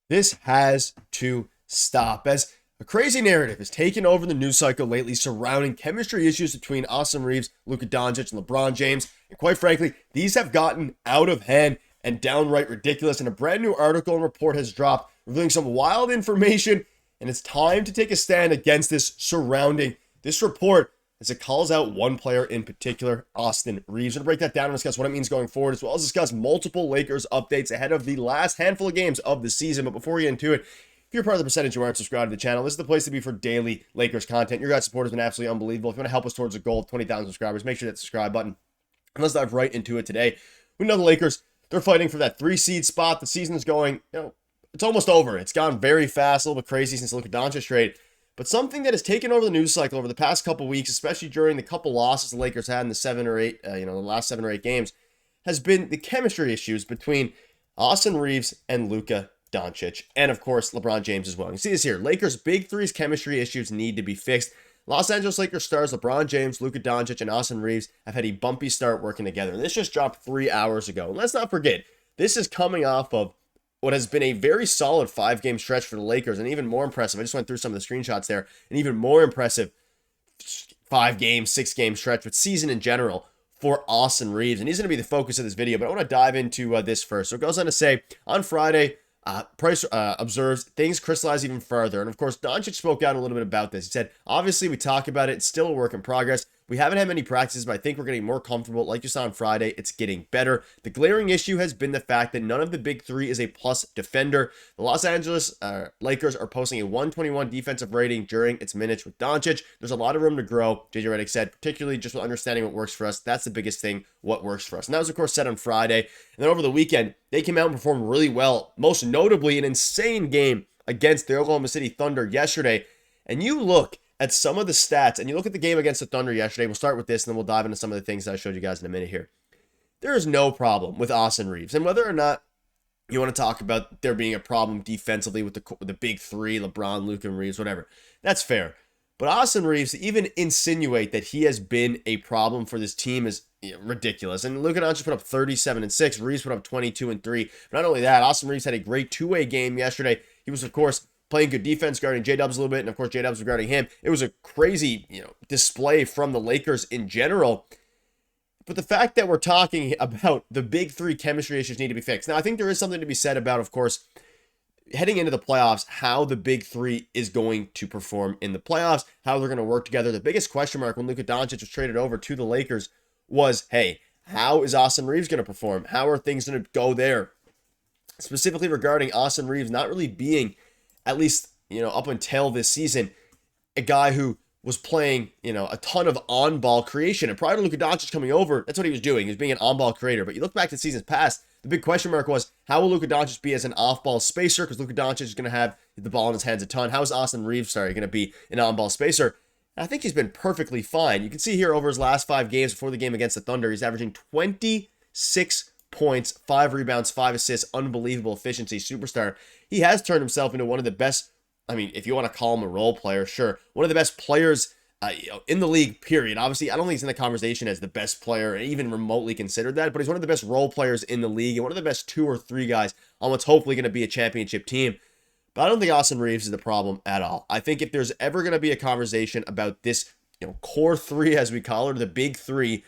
This has to stop, as a crazy narrative has taken over the news cycle lately surrounding chemistry issues between Austin Reaves, Luka Doncic, and LeBron James. And quite frankly, these have gotten out of hand and downright ridiculous. And a brand new article and report has dropped revealing some wild information. And it's time to take a stand against this surrounding this report as it calls out one player in particular, Austin Reaves. We're going to break that down and discuss what it means going forward, as well as discuss multiple Lakers updates ahead of the last handful of games of the season. But before we get into it, if you're part of the percentage who aren't subscribed to the channel, this is the place to be for daily Lakers content. Your guys' support has been absolutely unbelievable. If you want to help us towards the goal of 20,000 subscribers, make sure to hit the subscribe button. And let's dive right into it today. We know the Lakers, they're fighting for that 3-seed spot. The season is going, it's almost over. It's gone very fast, a little bit crazy since the Luka Doncic trade. But something that has taken over the news cycle over the past couple weeks, especially during the couple losses the Lakers had in the the last 7 or 8 games, has been the chemistry issues between Austin Reaves and Luka Doncic, and of course LeBron James as well. You can see this here. Lakers' big three's chemistry issues need to be fixed. Los Angeles Lakers stars LeBron James, Luka Doncic, and Austin Reaves have had a bumpy start working together. And this just dropped 3 hours ago. And let's not forget, this is coming off of what has been a very solid 5-game stretch for the Lakers, and even more impressive. I just went through some of the screenshots there. An even more impressive 5-game, 6-game stretch with season in general for Austin Reaves. And he's going to be the focus of this video, but I want to dive into this first. So it goes on to say, on Friday, Price observes things crystallize even further. And of course, Doncic spoke out a little bit about this. He said, obviously, we talk about it. It's still a work in progress. We haven't had many practices, but I think we're getting more comfortable. Like you saw on Friday, it's getting better. The glaring issue has been the fact that none of the big three is a plus defender. The Los Angeles Lakers are posting a 121 defensive rating during its minutes with Doncic. There's a lot of room to grow, JJ Redick said, particularly just with understanding what works for us. That's the biggest thing, what works for us. And that was, of course, said on Friday. And then over the weekend, they came out and performed really well, most notably an insane game against the Oklahoma City Thunder yesterday. And you look at some of the stats, and you look at the game against the Thunder yesterday. We'll start with this, and then we'll dive into some of the things that I showed you guys in a minute here. There is no problem with Austin Reaves. And whether or not you want to talk about there being a problem defensively with the big three, LeBron, Luka, and Reaves, whatever, that's fair. But Austin Reaves, to even insinuate that he has been a problem for this team is ridiculous. And Luka Doncic put up 37-6. Reaves put up 22-3. Not only that, Austin Reaves had a great two-way game yesterday. He was, of course, playing good defense, guarding J-Dubs a little bit, and of course J-Dubs was guarding him. It was a crazy, display from the Lakers in general. But the fact that we're talking about the big three chemistry issues need to be fixed. Now, I think there is something to be said about, of course, heading into the playoffs, how the big three is going to perform in the playoffs, how they're going to work together. The biggest question mark when Luka Doncic was traded over to the Lakers was, hey, how is Austin Reaves going to perform? How are things going to go there? Specifically regarding Austin Reaves not really being, at least, up until this season, a guy who was playing, a ton of on-ball creation. And prior to Luka Doncic coming over, that's what he was doing. He was being an on-ball creator. But you look back to seasons past, the big question mark was, how will Luka Doncic be as an off-ball spacer? Because Luka Doncic is going to have the ball in his hands a ton. How is Austin Reaves, going to be an on-ball spacer? And I think he's been perfectly fine. You can see here over his last 5 games before the game against the Thunder, he's averaging 26 points, 5 rebounds, 5 assists, unbelievable efficiency, superstar. He has turned himself into one of the best, if you want to call him a role player, sure, one of the best players in the league, period. Obviously, I don't think he's in the conversation as the best player, and even remotely considered that, but he's one of the best role players in the league and one of the best 2 or 3 guys on what's hopefully going to be a championship team. But I don't think Austin Reaves is the problem at all. I think if there's ever going to be a conversation about this, core 3, as we call it, or the big 3,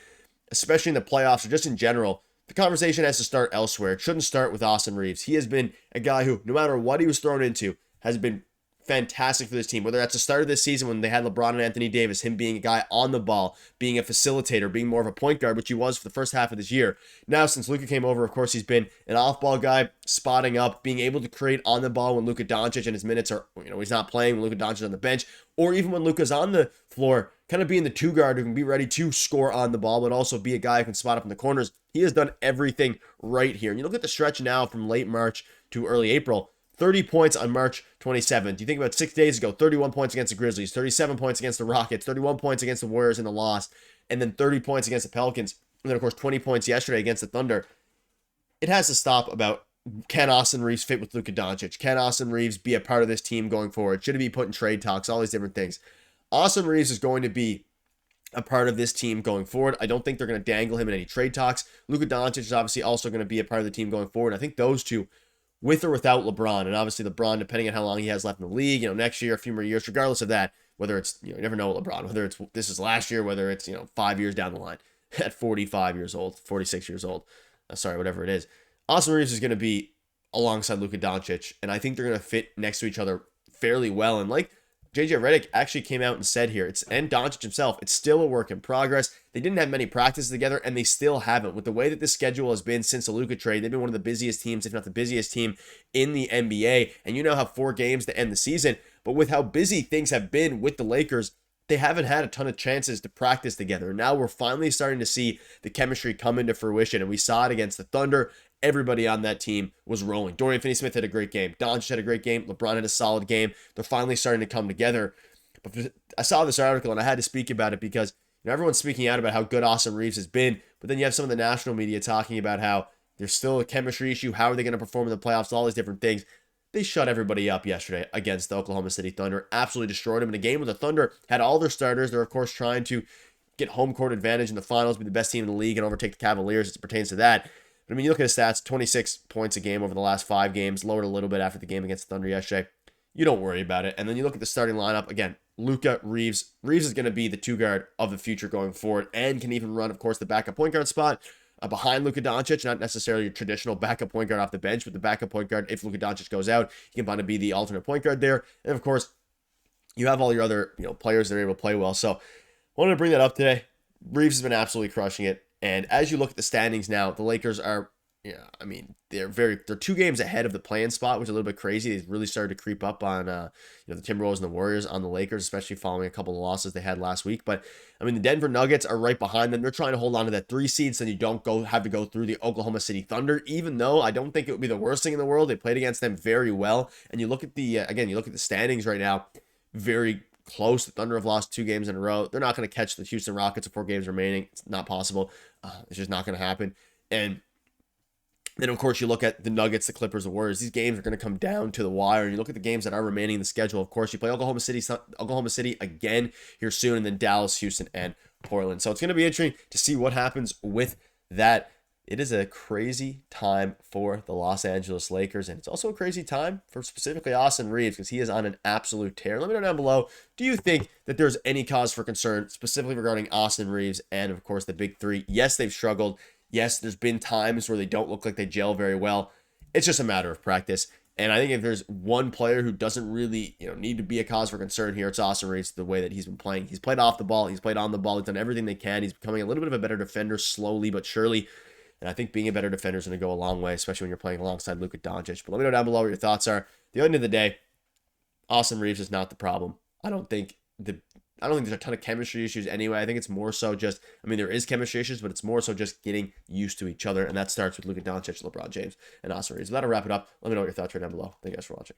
especially in the playoffs or just in general, the conversation has to start elsewhere. It shouldn't start with Austin Reaves. He has been a guy who, no matter what he was thrown into, has been fantastic for this team. Whether that's the start of this season when they had LeBron and Anthony Davis, him being a guy on the ball, being a facilitator, being more of a point guard, which he was for the first half of this year. Now, since Luka came over, of course, he's been an off-ball guy, spotting up, being able to create on the ball when Luka Doncic and his minutes are, he's not playing, when Luka Doncic is on the bench, or even when Luka's on the floor, kind of being the 2 guard who can be ready to score on the ball, but also be a guy who can spot up in the corners. He has done everything right here. And you look at the stretch now from late March to early April, 30 points on March 27th. You think about 6 days ago, 31 points against the Grizzlies, 37 points against the Rockets, 31 points against the Warriors in the loss, and then 30 points against the Pelicans, and then, of course, 20 points yesterday against the Thunder. It has to stop about, can Austin Reaves fit with Luka Doncic? Can Austin Reaves be a part of this team going forward? Should he be put in trade talks? All these different things. Austin Reaves is going to be a part of this team going forward. I don't think they're going to dangle him in any trade talks. Luka Doncic is obviously also going to be a part of the team going forward. I think those two with or without LeBron. And obviously LeBron, depending on how long he has left in the league, next year, a few more years, regardless of that, whether it's, you never know with LeBron, whether it's this is last year, whether it's, 5 years down the line at 45 years old, 46 years old, whatever it is. Austin Reaves is going to be alongside Luka Doncic, and I think they're going to fit next to each other fairly well. And like JJ Redick actually came out and said here, and Doncic himself, it's still a work in progress. They didn't have many practices together, and they still haven't. With the way that the schedule has been since the Luka trade, they've been one of the busiest teams, if not the busiest team in the NBA. And you now have 4 games to end the season. But with how busy things have been with the Lakers, they haven't had a ton of chances to practice together. Now we're finally starting to see the chemistry come into fruition, and we saw it against the Thunder. Everybody on that team was rolling. Dorian Finney-Smith had a great game. Doncic had a great game. LeBron had a solid game. They're finally starting to come together. But I saw this article, and I had to speak about it because everyone's speaking out about how good Austin Reaves has been, but then you have some of the national media talking about how there's still a chemistry issue. How are they going to perform in the playoffs? All these different things. They shut everybody up yesterday against the Oklahoma City Thunder. Absolutely destroyed them in a game where the Thunder had all their starters. They're, of course, trying to get home court advantage in the finals, be the best team in the league, and overtake the Cavaliers as it pertains to that. But I mean, you look at his stats, 26 points a game over the last 5 games, lowered a little bit after the game against the Thunder yesterday. You don't worry about it. And then you look at the starting lineup. Again, Luka, Reaves. Reaves is going to be the 2 guard of the future going forward and can even run, of course, the backup point guard spot behind Luka Doncic. Not necessarily a traditional backup point guard off the bench, but the backup point guard, if Luka Doncic goes out, he can kind of be the alternate point guard there. And of course, you have all your other players that are able to play well. So I wanted to bring that up today. Reaves has been absolutely crushing it. And as you look at the standings now, the Lakers are, they're 2 games ahead of the play-in spot, which is a little bit crazy. They've really started to creep up on, the Timberwolves and the Warriors on the Lakers, especially following a couple of losses they had last week. But the Denver Nuggets are right behind them. They're trying to hold on to that 3 seed so you don't have to go through the Oklahoma City Thunder, even though I don't think it would be the worst thing in the world. They played against them very well. And you look at the standings right now, very close. The Thunder have lost 2 games in a row. They're not going to catch the Houston Rockets with 4 games remaining. It's not possible. It's just not going to happen. And then, of course, you look at the Nuggets, the Clippers, the Warriors. These games are going to come down to the wire. And you look at the games that are remaining in the schedule. Of course, you play Oklahoma City again here soon, and then Dallas, Houston, and Portland. So it's going to be interesting to see what happens with that. It is a crazy time for the Los Angeles Lakers, and it's also a crazy time for specifically Austin Reaves because he is on an absolute tear. Let me know down below, do you think that there's any cause for concern specifically regarding Austin Reaves and, of course, the big 3? Yes, they've struggled. Yes, there's been times where they don't look like they gel very well. It's just a matter of practice. And I think if there's one player who doesn't really, need to be a cause for concern here, it's Austin Reaves, the way that he's been playing. He's played off the ball. He's played on the ball. He's done everything they can. He's becoming a little bit of a better defender slowly but surely. And I think being a better defender is going to go a long way, especially when you're playing alongside Luka Doncic. But let me know down below what your thoughts are. At the end of the day, Austin Reaves is not the problem. I don't think there's a ton of chemistry issues anyway. I think it's more so just, there is chemistry issues, but it's more so just getting used to each other. And that starts with Luka Doncic, LeBron James, and Austin Reaves. So that'll wrap it up. Let me know what your thoughts are down below. Thank you guys for watching.